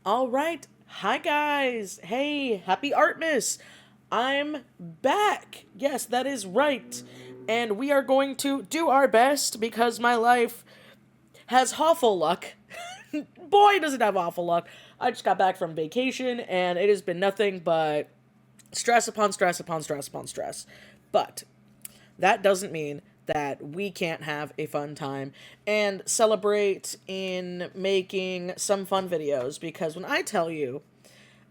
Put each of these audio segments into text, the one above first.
All right. Hi, guys. Hey, happy Artmas. I'm back. Yes, that is right. And we are going to do our best because my life has awful luck. Boy, does it have awful luck. I just got back from vacation and it has been nothing but stress upon stress upon stress upon stress. But that doesn't mean that we can't have a fun time and celebrate in making some fun videos because when I tell you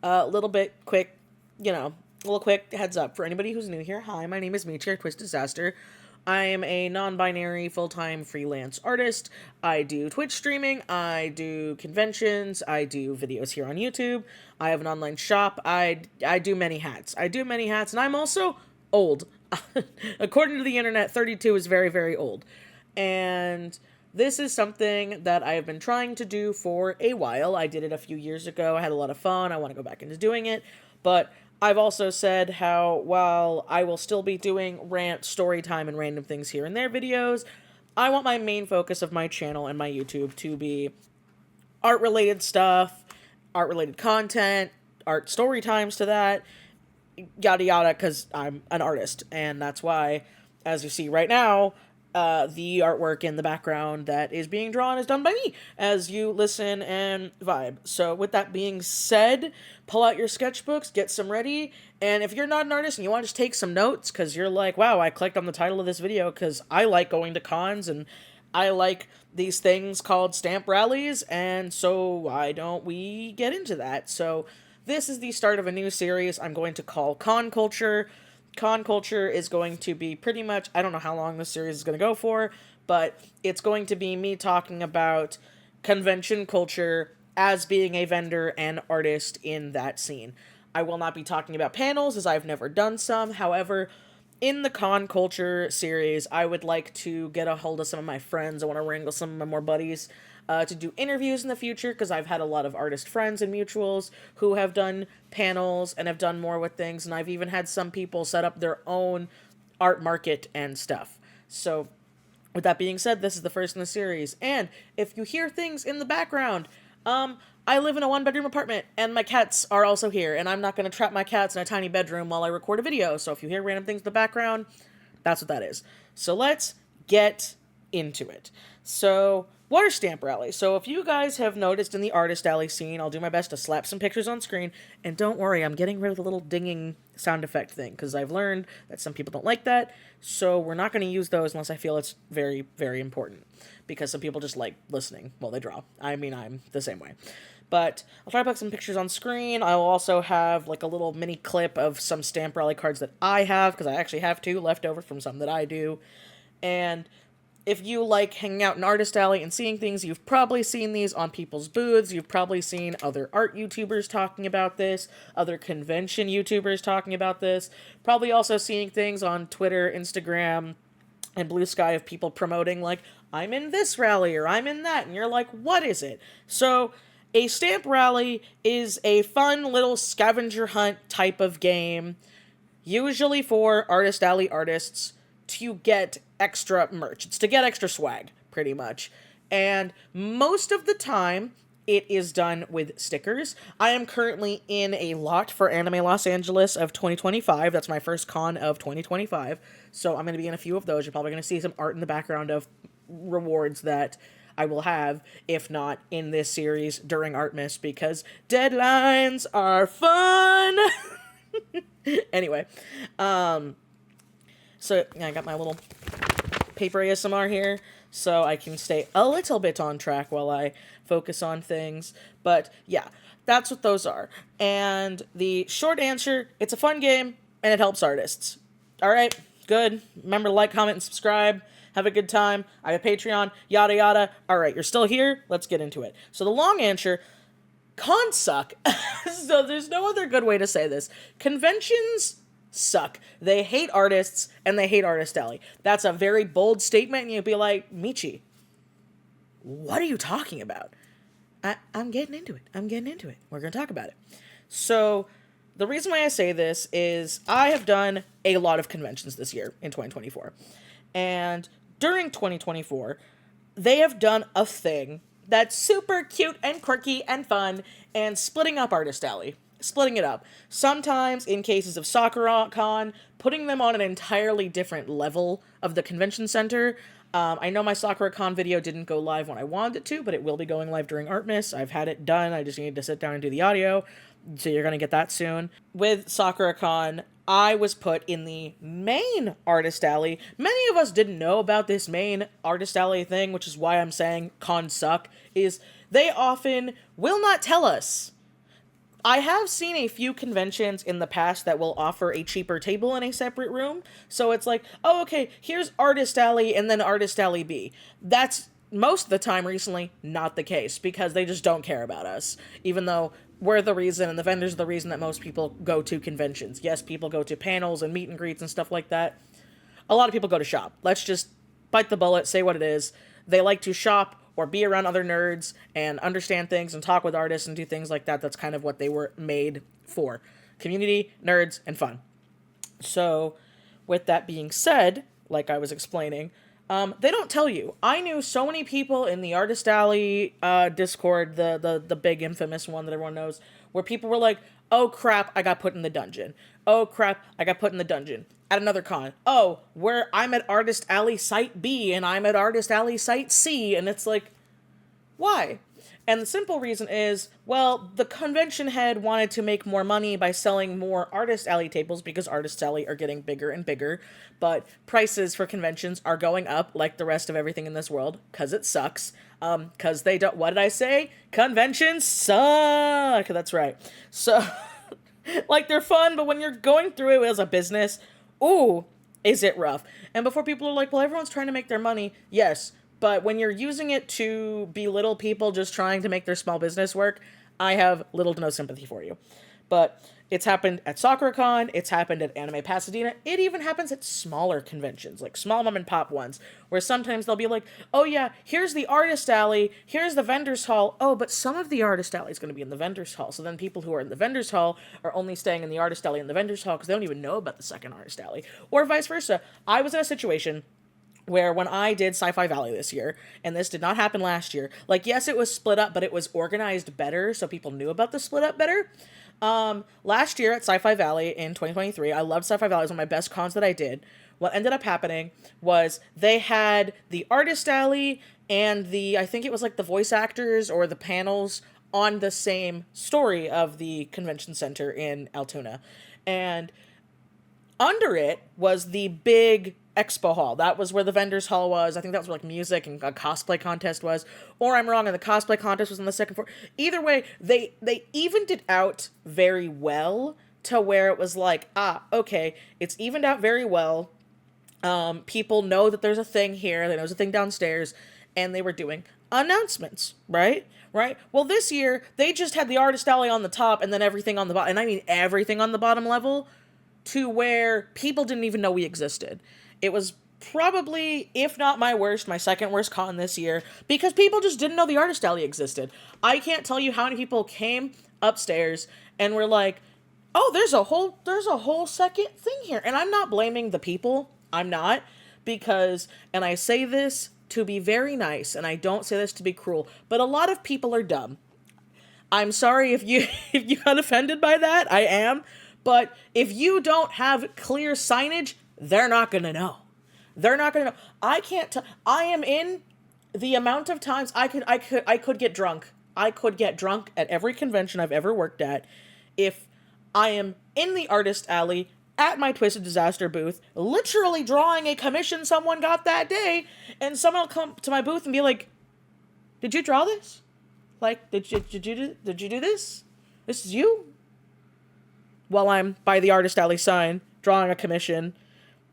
a little bit quick, a little quick heads up for anybody who's new here. Hi, my name is Michi, Twist Disaster. I am a non-binary full-time freelance artist. I do Twitch streaming, I do conventions, I do videos here on YouTube. I have an online shop. I do many hats. And I'm also old. According to the internet, 32 is very, very old. And this is something that I have been trying to do for a while. I did it a few years ago. I had a lot of fun. I want to go back into doing it. But I've also said how, while I will still be doing rant, story time, and random things here and there videos, I want my main focus of my channel and my YouTube to be art-related stuff, art-related content, art story times to that, yada yada, because I'm an artist, and that's why, as you see right now, the artwork in the background that is being drawn is done by me as you listen and vibe. So with that being said, pull out your sketchbooks, get some ready, and if you're not an artist and you want to just take some notes because you're like, wow, I clicked on the title of this video because I like going to cons and I like these things called stamp rallies, and so why don't we get into that? So this is the start of a new series I'm going to call Con Culture. Con Culture is going to be pretty much, I don't know how long this series is going to go for, but it's going to be me talking about convention culture as being a vendor and artist in that scene. I will not be talking about panels as I've never done some. However, in the Con Culture series, I would like to get a hold of some of my friends. I want to wrangle some of my more buddies to do interviews in the future because I've had a lot of artist friends and mutuals who have done panels and have done more with things, and I've even had some people set up their own art market and stuff. So, with that being said, this is the first in the series, and if you hear things in the background, I live in a one-bedroom apartment, and my cats are also here, and I'm not going to trap my cats in a tiny bedroom while I record a video, so if you hear random things in the background, that's what that is. So let's get into it. So, water stamp rally. So if you guys have noticed in the artist alley scene, I'll do my best to slap some pictures on screen, and don't worry, I'm getting rid of the little dinging sound effect thing, because I've learned that some people don't like that, so we're not going to use those unless I feel it's very, very important, because some people just like listening while they draw. I mean, I'm the same way. But I'll try to put some pictures on screen. I'll also have like a little mini clip of some stamp rally cards that I have, because I actually have two left over from some that I do. And if you like hanging out in Artist Alley and seeing things, you've probably seen these on people's booths. You've probably seen other art YouTubers talking about this, other convention YouTubers talking about this. Probably also seeing things on Twitter, Instagram, and Blue Sky of people promoting, like, I'm in this rally or I'm in that. And you're like, what is it? So a stamp rally is a fun little scavenger hunt type of game, usually for Artist Alley artists, to get extra merch. It's to get extra swag, pretty much. And most of the time, it is done with stickers. I am currently in a lot for Anime Los Angeles of 2025. That's my first con of 2025. So I'm going to be in a few of those. You're probably going to see some art in the background of rewards that I will have, if not in this series during Artmas, because deadlines are fun! Anyway, so yeah, I got my little paper ASMR here, so I can stay a little bit on track while I focus on things. But yeah, that's what those are. And the short answer, it's a fun game, and it helps artists. Alright, good. Remember to like, comment, and subscribe. Have a good time. I have Patreon, yada yada. Alright, you're still here? Let's get into it. So the long answer, cons suck. So there's no other good way to say this. Conventions suck. They hate artists, and they hate Artist Alley. That's a very bold statement, and you'd be like, Michi, what are you talking about? I'm getting into it. We're going to talk about it. So, the reason why I say this is I have done a lot of conventions this year in 2024. And during 2024, they have done a thing that's super cute and quirky and fun, and splitting up Artist Alley. Splitting it up. Sometimes, in cases of SakuraCon, putting them on an entirely different level of the convention center. I know my SakuraCon video didn't go live when I wanted it to, but it will be going live during Artmas. I've had it done. I just need to sit down and do the audio. So you're going to get that soon. With SakuraCon, I was put in the main Artist Alley. Many of us didn't know about this main Artist Alley thing, which is why I'm saying cons suck, is they often will not tell us. I have seen a few conventions in the past that will offer a cheaper table in a separate room. So it's like, oh, okay, here's Artist Alley and then Artist Alley B. That's most of the time recently not the case because they just don't care about us. Even though we're the reason and the vendors are the reason that most people go to conventions. Yes, people go to panels and meet and greets and stuff like that. A lot of people go to shop. Let's just bite the bullet, say what it is. They like to shop or be around other nerds and understand things and talk with artists and do things like that. That's kind of what they were made for. Community, nerds, and fun. So, with that being said, like I was explaining, they don't tell you. I knew so many people in the Artist Alley Discord, the big infamous one that everyone knows, where people were like, oh crap, I got put in the dungeon. Oh crap, I got put in the dungeon. At another con. Oh, where I'm at Artist Alley Site B and I'm at Artist Alley Site C. And it's like, why? And the simple reason is, well, the convention head wanted to make more money by selling more Artist Alley tables because Artist Alley are getting bigger and bigger, but prices for conventions are going up like the rest of everything in this world, because it sucks. Because they don't, what did I say? Conventions suck! That's right. So, like, they're fun, but when you're going through it as a business, ooh, is it rough. And before people are like, well, everyone's trying to make their money, yes, but when you're using it to belittle people just trying to make their small business work, I have little to no sympathy for you. But it's happened at SakuraCon, it's happened at Anime Pasadena, it even happens at smaller conventions, like small mom and pop ones, where sometimes they'll be like, oh yeah, here's the Artist Alley, here's the Vendors Hall, oh, but some of the Artist Alley is going to be in the Vendors Hall, so then people who are in the Vendors Hall are only staying in the Artist Alley and the Vendors Hall because they don't even know about the second Artist Alley, or vice versa. I was in a situation where when I did Sci-Fi Valley this year, and this did not happen last year, like, yes, it was split up, but it was organized better, so people knew about the split up better. Last year at Sci-Fi Valley in 2023, I loved Sci-Fi Valley. It was one of my best cons that I did. What ended up happening was they had the Artist Alley and I think it was like the voice actors or the panels on the same story of the convention center in Altoona. And under it was the big expo hall. That was where the vendors hall was. I think that was where like music and a cosplay contest was. Or I'm wrong, and the cosplay contest was on the second floor. Either way, they evened it out very well to where it was like, okay, it's evened out very well. People know that there's a thing here, they know there's a thing downstairs, and they were doing announcements, right? Right? Well, this year, they just had the Artist Alley on the top and then everything on the bottom, and I mean everything on the bottom level, to where people didn't even know we existed. It was probably, if not my worst, my second worst con this year, because people just didn't know the Artist Alley existed. I can't tell you how many people came upstairs and were like, oh, there's a whole second thing here. And I'm not blaming the people. I'm not. Because, and I say this to be very nice, and I don't say this to be cruel, but a lot of people are dumb. I'm sorry if you got offended by that. I am. But if you don't have clear signage, they're not going to know. They're not going to know. I can't tell. I am in the amount of times I could get drunk. I could get drunk at every convention I've ever worked at if I am in the Artist Alley at my Twisted Disaster booth, literally drawing a commission someone got that day, and someone will come to my booth and be like, did you draw this? Like, did you do this? This is you? While I'm by the Artist Alley sign, drawing a commission,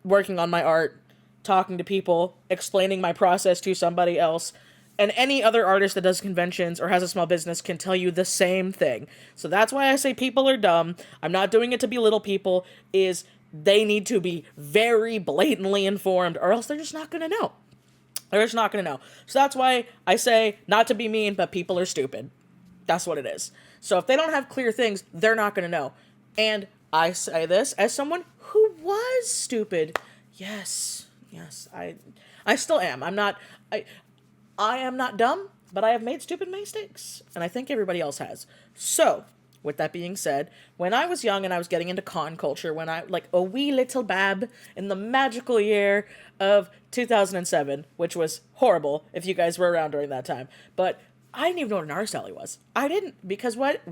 working on my art, talking to people, explaining my process to somebody else, and any other artist that does conventions or has a small business can tell you the same thing. So that's why I say people are dumb. I'm not doing it to belittle people, is they need to be very blatantly informed, or else they're just not going to know. They're just not going to know. So that's why I say, not to be mean, but people are stupid. That's what it is. So if they don't have clear things, they're not going to know. And I say this as someone who was stupid. Yes, I still am. I am not dumb. but I have made stupid mistakes, and I think everybody else has. So, with that being said, when I was young and I was getting into con culture, when I, like a wee little bab in the magical year of 2007, which was horrible if you guys were around during that time, but I didn't even know what an artist alley was. I didn't, because what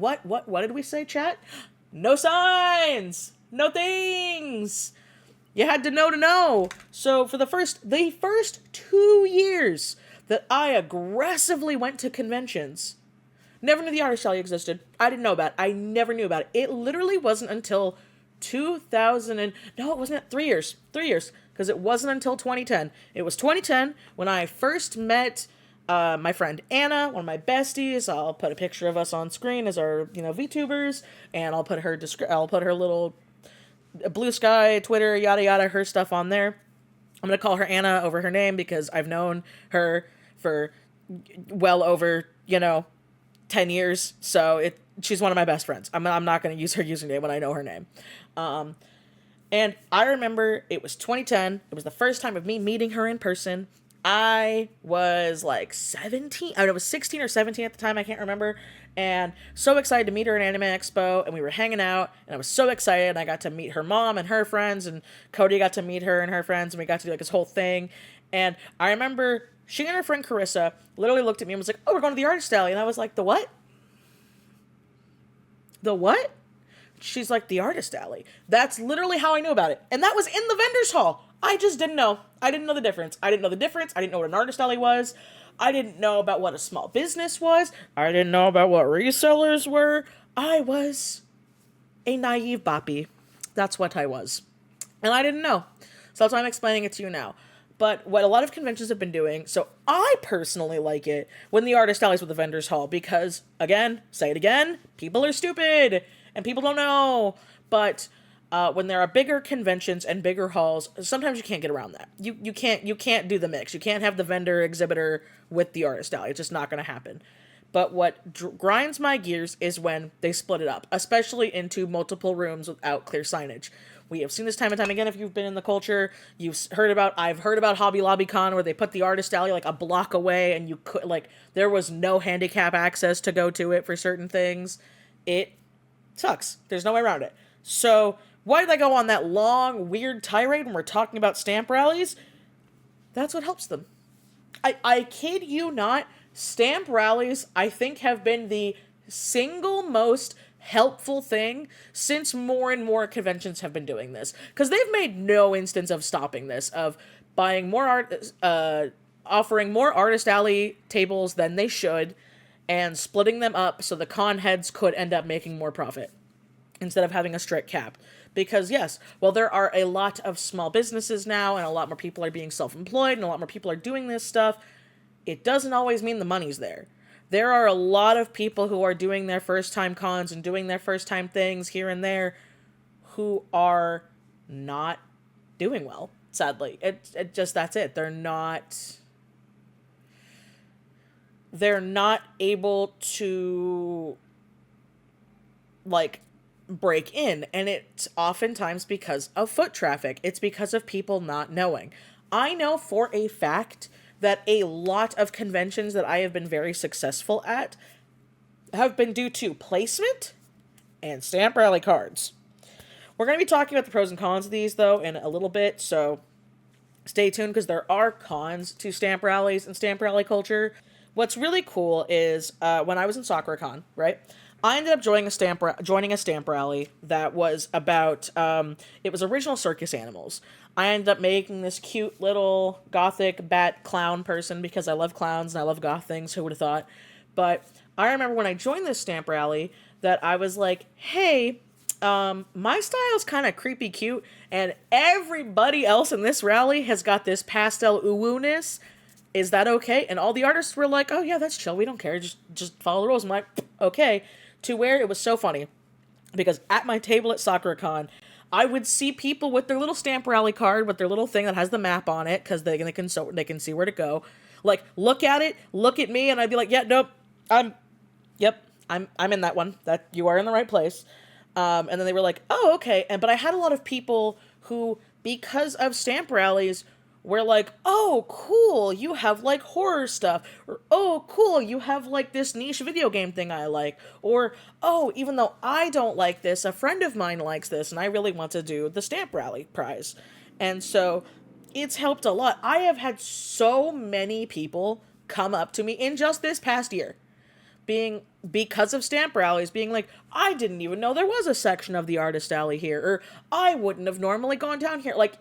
did we say, chat? No signs! No things! You had to know. So for the first 2 years that I aggressively went to conventions, never knew the artist alley existed. I didn't know about it. I never knew about it. It literally wasn't until 3 years. 3 years. Because it wasn't until 2010. It was 2010 when I first met my friend Anna, one of my besties. I'll put a picture of us on screen as our, VTubers, and I'll put her little Blue Sky, Twitter, yada yada, her stuff on there. I'm gonna call her Anna over her name because I've known her for well over 10 years, so she's one of my best friends. I'm not going to use her username when I know her name. And I remember it was 2010. It was the first time of me meeting her in person. I was like 17. I was 16 or 17 at the time. I can't remember. And so excited to meet her at Anime Expo. And we were hanging out. And I was so excited. And I got to meet her mom and her friends. And Cody got to meet her and her friends. And we got to do like this whole thing. And I remember she and her friend Carissa literally looked at me and was like, "Oh, we're going to the artist alley." And I was like, "The what?" "The what?" She's like, "The artist alley." That's literally how I knew about it. And that was in the vendor's hall. I just didn't know. I didn't know the difference. I didn't know what an artist alley was. I didn't know about what a small business was. I didn't know about what resellers were. I was a naive boppy. That's what I was. And I didn't know. So that's why I'm explaining it to you now. But what a lot of conventions have been doing, so I personally like it when the artist alleys with the vendor's hall because, again, say it again, people are stupid and people don't know. But when there are bigger conventions and bigger halls, sometimes you can't get around that. You can't do the mix. You can't have the vendor exhibitor with the artist alley. It's just not going to happen. But what grinds my gears is when they split it up, especially into multiple rooms without clear signage. We have seen this time and time again. If you've been in the culture, I've heard about Hobby Lobby Con where they put the artist alley like a block away and you could there was no handicap access to go to it for certain things. It sucks. There's no way around it. So why did I go on that long, weird tirade when we're talking about stamp rallies? That's what helps them. I kid you not, stamp rallies, I think, have been the single most helpful thing since more and more conventions have been doing this. Because they've made no instance of stopping this, of buying more offering more artist alley tables than they should, and splitting them up so the con heads could end up making more profit instead of having a strict cap. Because yes, while there are a lot of small businesses now and a lot more people are being self-employed and a lot more people are doing this stuff, it doesn't always mean the money's there. There are a lot of people who are doing their first time cons and doing their first time things here and there who are not doing well, sadly. It just, that's it. They're not able to break in, and it's oftentimes because of foot traffic. It's because of people not knowing. I know for a fact that a lot of conventions that I have been very successful at have been due to placement and stamp rally cards. We're going to be talking about the pros and cons of these, though, in a little bit, so stay tuned, because there are cons to stamp rallies and stamp rally culture. What's really cool is when I was in SoccerCon, right? I ended up joining a stamp rally that was about, it was original circus animals. I ended up making this cute little gothic bat clown person because I love clowns and I love goth things, who would have thought? But I remember when I joined this stamp rally that I was like, hey, my style's kind of creepy cute, and everybody else in this rally has got this pastel uwu-ness. Is that okay? And all the artists were like, oh yeah, that's chill, we don't care, just follow the rules. I'm like, okay. To where it was so funny, because at my table at SoccerCon, I would see people with their little stamp rally card, with their little thing that has the map on it, because they can see where to go. Look at it, look at me, and I'd be like, yeah, nope, I'm in that one. That you are in the right place. And then they were like, oh, okay. But I had a lot of people who, because of stamp rallies, We're like, oh, cool, you have like horror stuff. Or, oh, cool, you have like this niche video game thing I like. Or, oh, even though I don't like this, a friend of mine likes this and I really want to do the Stamp Rally prize. And so it's helped a lot. I have had so many people come up to me in just this past year being because of stamp rallies being like, I didn't even know there was a section of the artist alley here, or I wouldn't have normally gone down here. Like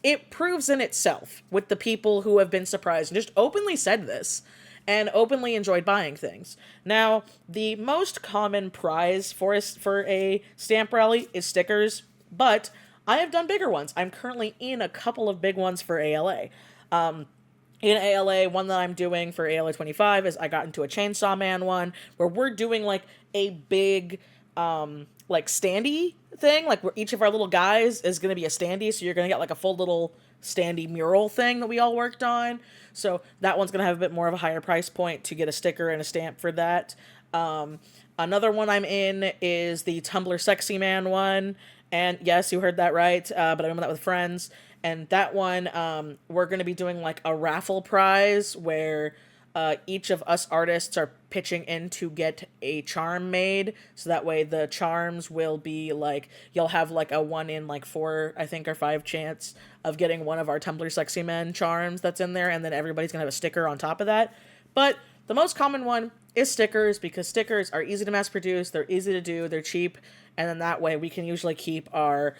it proves in itself with the people who have been surprised and just openly said this and openly enjoyed buying things. Now, the most common prize for a stamp rally is stickers, but I have done bigger ones. I'm currently in a couple of big ones for ALA. In ALA, one that I'm doing for ALA 25 is I got into a Chainsaw Man one where we're doing like a big, like standee thing, like where each of our little guys is going to be a standee. So you're going to get like a full little standee mural thing that we all worked on. So that one's going to have a bit more of a higher price point to get a sticker and a stamp for that. Another one I'm in is the Tumblr Sexy Man one. And yes, you heard that right, but I'm in that with friends. And that one, we're going to be doing like a raffle prize where each of us artists are pitching in to get a charm made. So that way the charms will be like, you'll have like a 1 in like 4, I think, or 5 chance of getting one of our Tumblr Sexy Men charms that's in there. And then everybody's going to have a sticker on top of that. But the most common one is stickers, because stickers are easy to mass produce, they're easy to do, they're cheap, and then that way we can usually keep our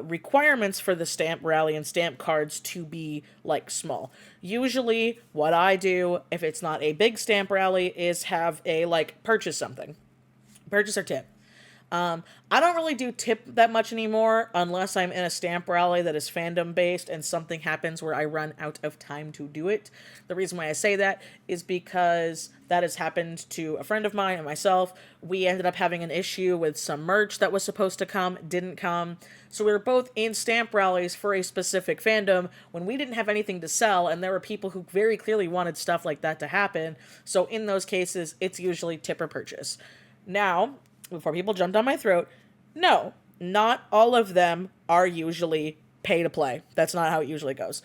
requirements for the stamp rally and stamp cards to be like small. Usually what I do, if it's not a big stamp rally, is have a like purchase something. Purchase or tip. I don't really do tip that much anymore unless I'm in a stamp rally that is fandom based and something happens where I run out of time to do it. The reason why I say that is because that has happened to a friend of mine and myself. We ended up having an issue with some merch that was supposed to come, didn't come. So we were both in stamp rallies for a specific fandom when we didn't have anything to sell, and there were people who very clearly wanted stuff like that to happen. So in those cases, it's usually tip or purchase. Now, before people jump down my throat, no, not all of them are usually pay to play. That's not how it usually goes.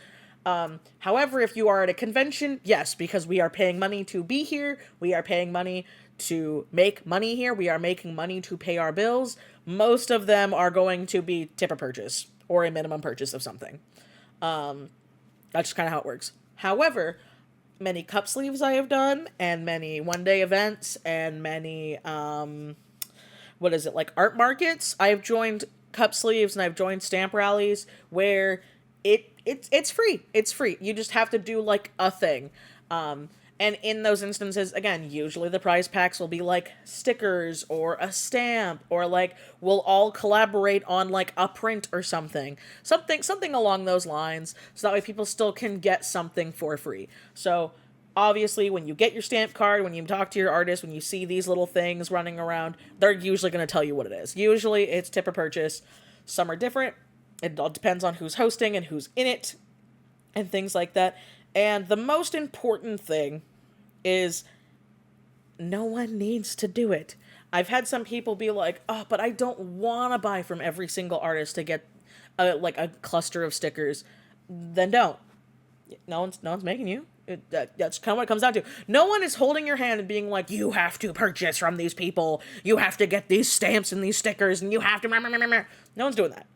However, if you are at a convention, yes, because we are paying money to be here, we are paying money to make money here, we are making money to pay our bills, most of them are going to be tip or purchase, or a minimum purchase of something. That's just kind of how it works. However, many cup sleeves I have done, and many one-day events, and many, like art markets. I've joined cup sleeves and I've joined stamp rallies where it's free. It's free. You just have to do like a thing. And in those instances, again, usually the prize packs will be like stickers or a stamp, or like we'll all collaborate on like a print or something along those lines. So that way people still can get something for free. So obviously, when you get your stamp card, when you talk to your artist, when you see these little things running around, they're usually going to tell you what it is. Usually, it's tip or purchase. Some are different. It all depends on who's hosting and who's in it, and things like that. And the most important thing is no one needs to do it. I've had some people be like, oh, but I don't want to buy from every single artist to get a cluster of stickers. Then don't. No one's making you. That's kind of what it comes down to. No one is holding your hand and being like, you have to purchase from these people, you have to get these stamps and these stickers, and you have to... No one's doing that.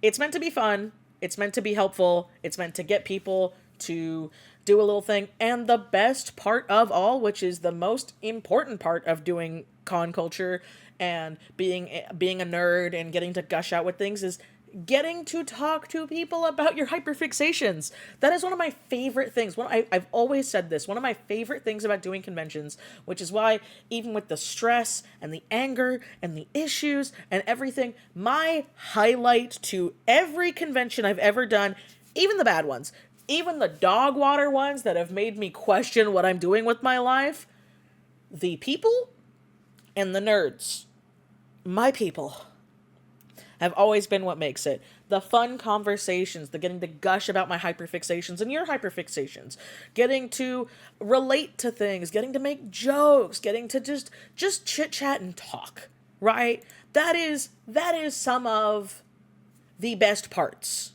It's meant to be fun, it's meant to be helpful, it's meant to get people to do a little thing, and the best part of all, which is the most important part of doing con culture and being a nerd and getting to gush out with things, is getting to talk to people about your hyperfixations. That is one of my favorite things. I've always said this. One of my favorite things about doing conventions, which is why even with the stress and the anger and the issues and everything, my highlight to every convention I've ever done, even the bad ones, even the dog water ones that have made me question what I'm doing with my life, the people and the nerds, my people, have always been what makes it. The fun conversations, the getting to gush about my hyperfixations and your hyperfixations, getting to relate to things, getting to make jokes, getting to just chit-chat and talk, right? That is some of the best parts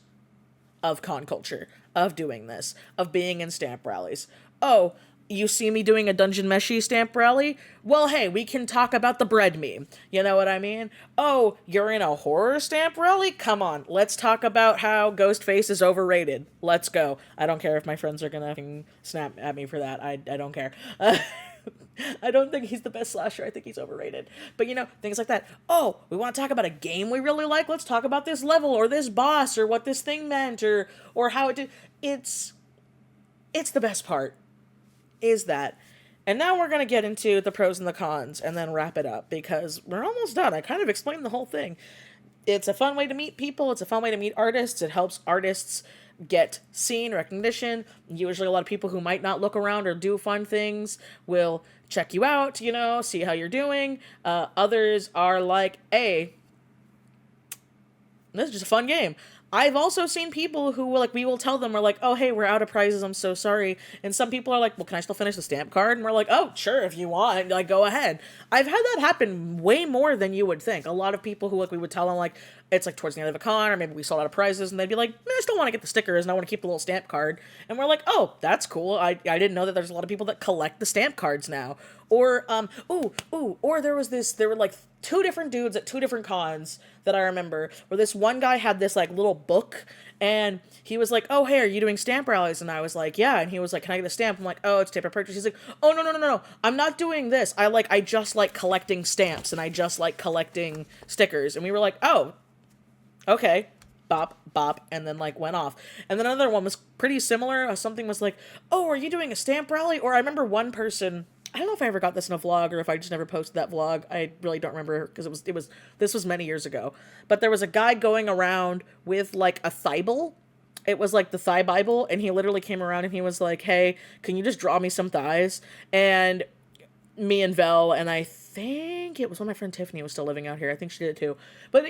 of con culture. of doing this, of being in stamp rallies. Oh, you see me doing a Dungeon Meshi stamp rally? Well, hey, we can talk about the bread meme. You know what I mean? Oh, you're in a horror stamp rally? Come on, let's talk about how Ghostface is overrated. Let's go. I don't care if my friends are gonna snap at me for that. I don't care. I don't think he's the best slasher. I think he's overrated. But things like that. Oh, we want to talk about a game we really like? Let's talk about this level or this boss or what this thing meant or how it did. It's the best part. Is that. And now we're going to get into the pros and the cons and then wrap it up because we're almost done. I kind of explained the whole thing. It's a fun way to meet people. It's a fun way to meet artists. It helps artists get seen, recognition. Usually a lot of people who might not look around or do fun things will check you out, see how you're doing. Others are like, hey, this is just a fun game. I've also seen people who we will tell them, we're like, oh, hey, we're out of prizes, I'm so sorry. And some people are like, well, can I still finish the stamp card? And we're like, oh, sure, if you want, go ahead. I've had that happen way more than you would think. A lot of people who we would tell them it's towards the end of a con, or maybe we sold out of prizes, and they'd be like, I still want to get the stickers, and I want to keep the little stamp card. And we're like, oh, that's cool. I didn't know that there's a lot of people that collect the stamp cards now. Or, or there were two different dudes at two different cons that I remember, where this one guy had this little book, and he was like, oh, hey, are you doing stamp rallies? And I was like, yeah. And he was like, can I get a stamp? I'm like, oh, it's taper purchase. He's like, oh, no, I'm not doing this. I just like collecting stamps, and I just like collecting stickers. And we were like, oh, okay. Bop, bop, and then went off. And then another one was pretty similar. Something was like, oh, are you doing a stamp rally? Or I remember one person, I don't know if I ever got this in a vlog or if I just never posted that vlog. I really don't remember because this was many years ago. But there was a guy going around with a Thibel. It was the Thigh Bible, and he literally came around and he was like, hey, can you just draw me some thighs? And me and Vel, and I think it was when my friend Tiffany was still living out here. I think she did it too. But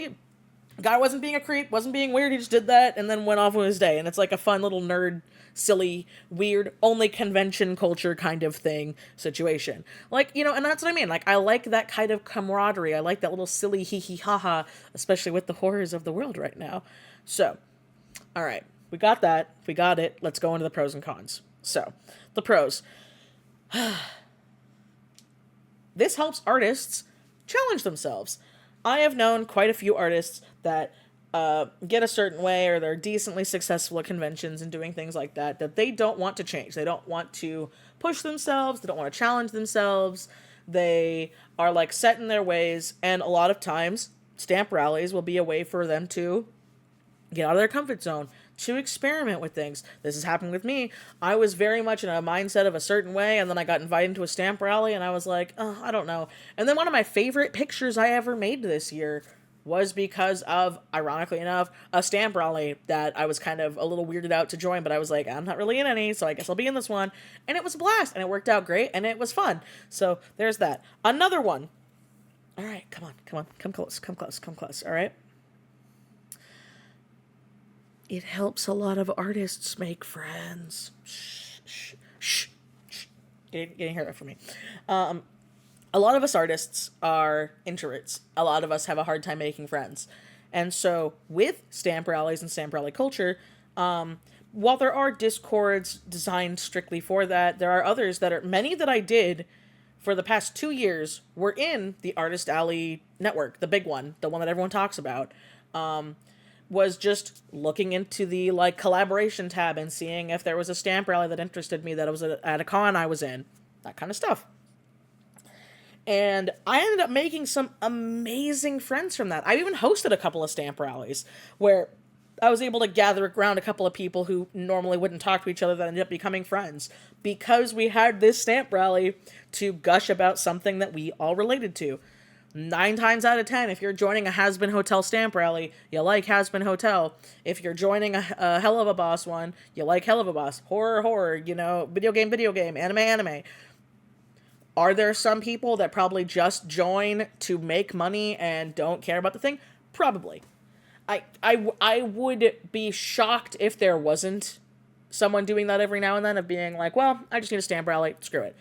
guy wasn't being a creep, wasn't being weird, he just did that and then went off with his day. And it's a fun little nerd, silly, weird, only convention culture kind of thing situation. And that's what I mean. I like that kind of camaraderie. I like that little silly hee-hee-ha-ha, especially with the horrors of the world right now. So, all right, we got that. We got it. Let's go into the pros and cons. So, the pros. This helps artists challenge themselves. I have known quite a few artists that get a certain way, or they're decently successful at conventions and doing things like that they don't want to change. They don't want to push themselves. They don't want to challenge themselves. They are set in their ways. And a lot of times, stamp rallies will be a way for them to get out of their comfort zone, to experiment with things. This has happened with me. I was very much in a mindset of a certain way, and then I got invited to a stamp rally, and I was like, oh, I don't know. And then one of my favorite pictures I ever made this year was because of, ironically enough, a stamp rally that I was kind of a little weirded out to join, but I was like, I'm not really in any, so I guess I'll be in this one. And it was a blast, and it worked out great, and it was fun. So there's that. Another one. All right, come on. Come close, all right? It helps a lot of artists make friends. Shh. You didn't hear that from me. A lot of us artists are introverts. A lot of us have a hard time making friends. And so with stamp rallies and stamp rally culture, while there are Discords designed strictly for that, there are others many that I did for the past 2 years were in the Artist Alley network, the big one, the one that everyone talks about. Was just looking into the collaboration tab and seeing if there was a stamp rally that interested me that was at a con I was in, that kind of stuff. And I ended up making some amazing friends from that. I even hosted a couple of stamp rallies where I was able to gather around a couple of people who normally wouldn't talk to each other that ended up becoming friends because we had this stamp rally to gush about something that we all related to. 9 times out of 10, if you're joining a Has-Been Hotel stamp rally, you like Has-Been Hotel. If you're joining a Hell of a Boss one, you like Hell of a Boss. Horror, video game, anime. Are there some people that probably just join to make money and don't care about the thing? Probably. I would be shocked if there wasn't someone doing that every now and then, of being like, well, I just need a stamp rally, screw it.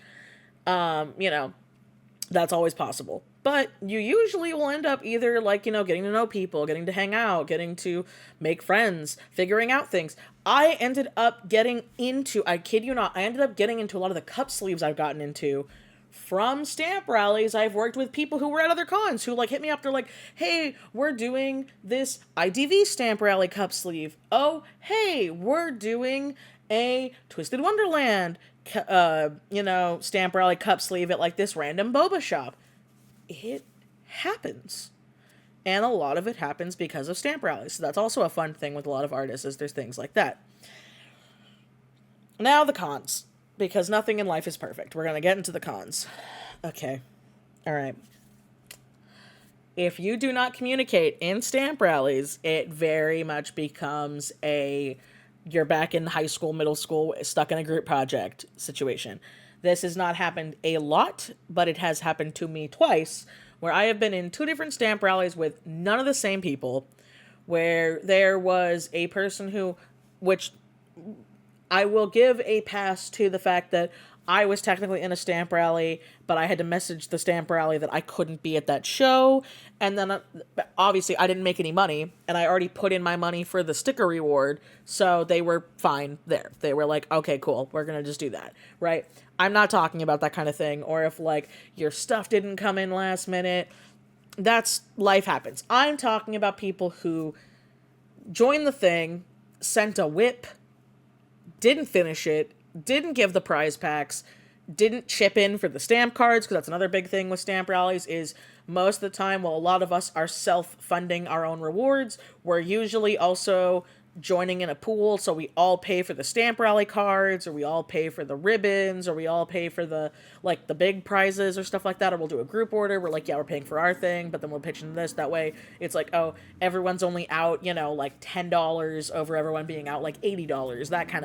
That's always possible. But you usually will end up either, like, getting to know people, getting to hang out, getting to make friends, figuring out things. I ended up getting into, I kid you not, I ended up getting into a lot of the cup sleeves I've gotten into from stamp rallies. I've worked with people who were at other cons who, like, hit me up. They're like, hey, we're doing this IDV stamp rally cup sleeve. Oh, hey, we're doing a Twisted Wonderland, stamp rally cup sleeve at, like, this random boba shop. It happens. And a lot of it happens because of stamp rallies. So that's also a fun thing with a lot of artists, is there's things like that. Now the cons, because nothing in life is perfect. We're going to get into the cons. Okay. All right. If you do not communicate in stamp rallies, it very much becomes you're back in high school, middle school, stuck in a group project situation. This has not happened a lot, but it has happened to me twice, where I have been in 2 different stamp rallies with none of the same people, where there was a person which I will give a pass to the fact that I was technically in a stamp rally, but I had to message the stamp rally that I couldn't be at that show. And then obviously I didn't make any money, and I already put in my money for the sticker reward. So they were fine there. They were like, okay, cool. We're going to just do that. Right. I'm not talking about that kind of thing. Or if, like, your stuff didn't come in last minute, life happens. I'm talking about people who joined the thing, sent a whip, didn't finish it, didn't give the prize packs, didn't chip in for the stamp cards, because that's another big thing with stamp rallies, is most of the time, while a lot of us are self-funding our own rewards, we're usually also joining in a pool, so we all pay for the stamp rally cards, or we all pay for the ribbons, or we all pay for the big prizes or stuff like that, or we'll do a group order. We're like, yeah, we're paying for our thing, but then we'll pitch in this. That way, it's like, oh, everyone's only out, like $10 over everyone being out like $80, that kind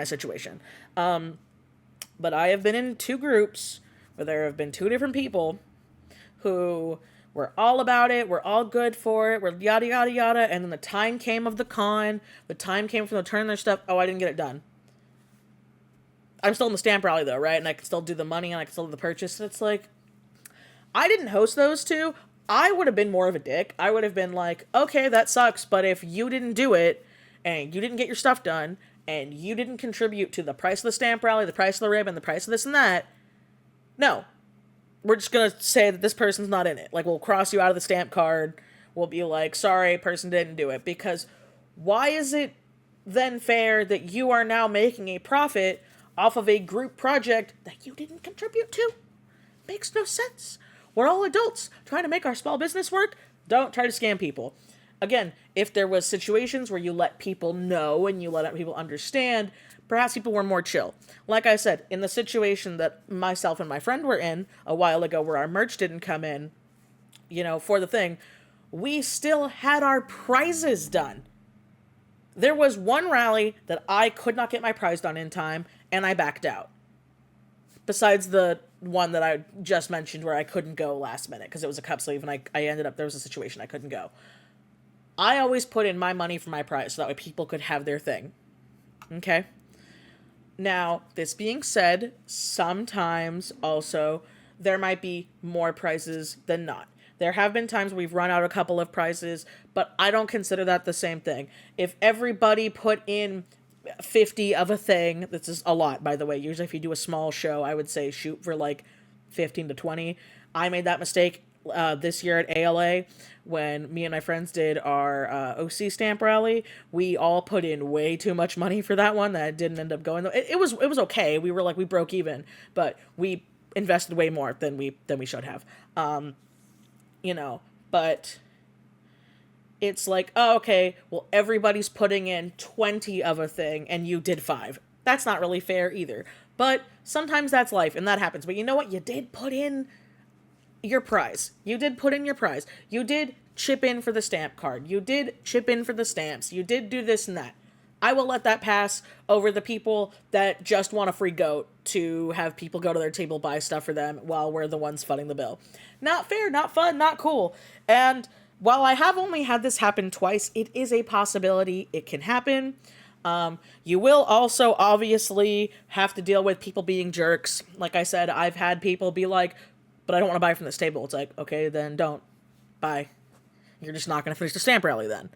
of situation. But I have been in 2 groups where there have been 2 different people who were all about it, we're all good for it, we're yada, yada, yada, and then the time came of the con, the time came for them to turn their stuff, oh, I didn't get it done. I'm still in the stamp rally, though, right? And I can still do the money, and I can still do the purchase, and it's like, I didn't host those 2, I would have been more of a dick. I would have been like, okay, that sucks, but if you didn't do it, and you didn't get your stuff done, and you didn't contribute to the price of the stamp rally, the price of the ribbon, the price of this and that, no. We're just going to say that this person's not in it. Like, we'll cross you out of the stamp card. We'll be like, sorry, person didn't do it. Because why is it then fair that you are now making a profit off of a group project that you didn't contribute to? Makes no sense. We're all adults trying to make our small business work. Don't try to scam people. Again, if there was situations where you let people know and you let people understand, perhaps people were more chill. Like I said, in the situation that myself and my friend were in a while ago where our merch didn't come in, for the thing, we still had our prizes done. There was one rally that I could not get my prize done in time, and I backed out. Besides the one that I just mentioned where I couldn't go last minute because it was a cup sleeve, and I ended up, there was a situation I couldn't go. I always put in my money for my prize so that way people could have their thing. Okay? Now, this being said, sometimes also there might be more prizes than not. There have been times we've run out a couple of prizes, but I don't consider that the same thing. If everybody put in 50 of a thing, this is a lot, by the way. Usually if you do a small show, I would say shoot for like 15 to 20. I made that mistake this year at ALA when me and my friends did our OC stamp rally. We all put in way too much money for that one that didn't end up going. It was okay. We were like, we broke even, but we invested way more than we should have. But it's like, oh, okay, well, everybody's putting in 20 of a thing and you did 5. That's not really fair either. But sometimes that's life and that happens. But you know what? You did put in your prize. You did put in your prize. You did chip in for the stamp card. You did chip in for the stamps. You did do this and that. I will let that pass over the people that just want a free goat to have people go to their table, buy stuff for them while we're the ones footing the bill. Not fair, not fun, not cool. And while I have only had this happen twice, it is a possibility it can happen. You will also obviously have to deal with people being jerks. Like I said, I've had people be like, but I don't want to buy from this table. It's like, okay, then don't buy. You're just not going to finish the stamp rally then.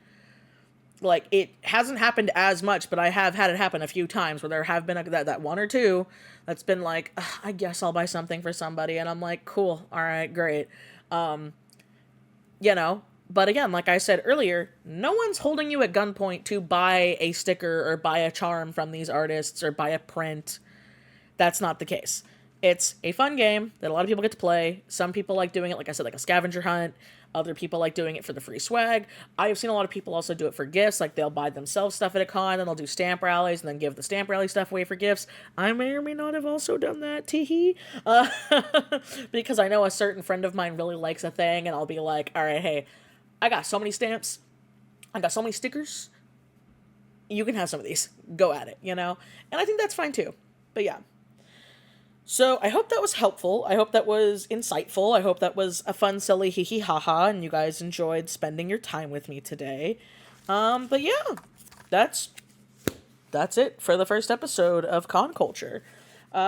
Like, it hasn't happened as much, but I have had it happen a few times where there have been that one or two that's been like, I guess I'll buy something for somebody, and I'm like, cool, all right, great. You know, but again, like I said earlier, no one's holding you at gunpoint to buy a sticker or buy a charm from these artists or buy a print. That's not the case. It's a fun game that a lot of people get to play. Some people like doing it, like I said, like a scavenger hunt. Other people like doing it for the free swag. I have seen a lot of people also do it for gifts. Like, they'll buy themselves stuff at a con, and they'll do stamp rallies, and then give the stamp rally stuff away for gifts. I may or may not have also done that, teehee. Because I know a certain friend of mine really likes a thing, and I'll be like, all right, hey, I got so many stamps. I got so many stickers. You can have some of these. Go at it, you know? And I think that's fine, too. But yeah. So I hope that was helpful. I hope that was insightful. I hope that was a fun, silly hee hee ha ha, and you guys enjoyed spending your time with me today. But yeah, that's it for the first episode of Con Culture.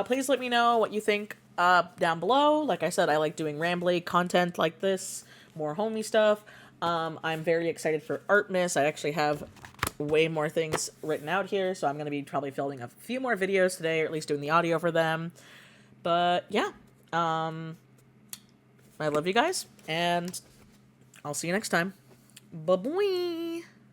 Please let me know what you think down below. Like I said, I like doing rambly content like this, more homey stuff. I'm very excited for Artmas. I actually have way more things written out here, so I'm going to be probably filming a few more videos today, or at least doing the audio for them. But yeah, I love you guys, and I'll see you next time. Bye-bye.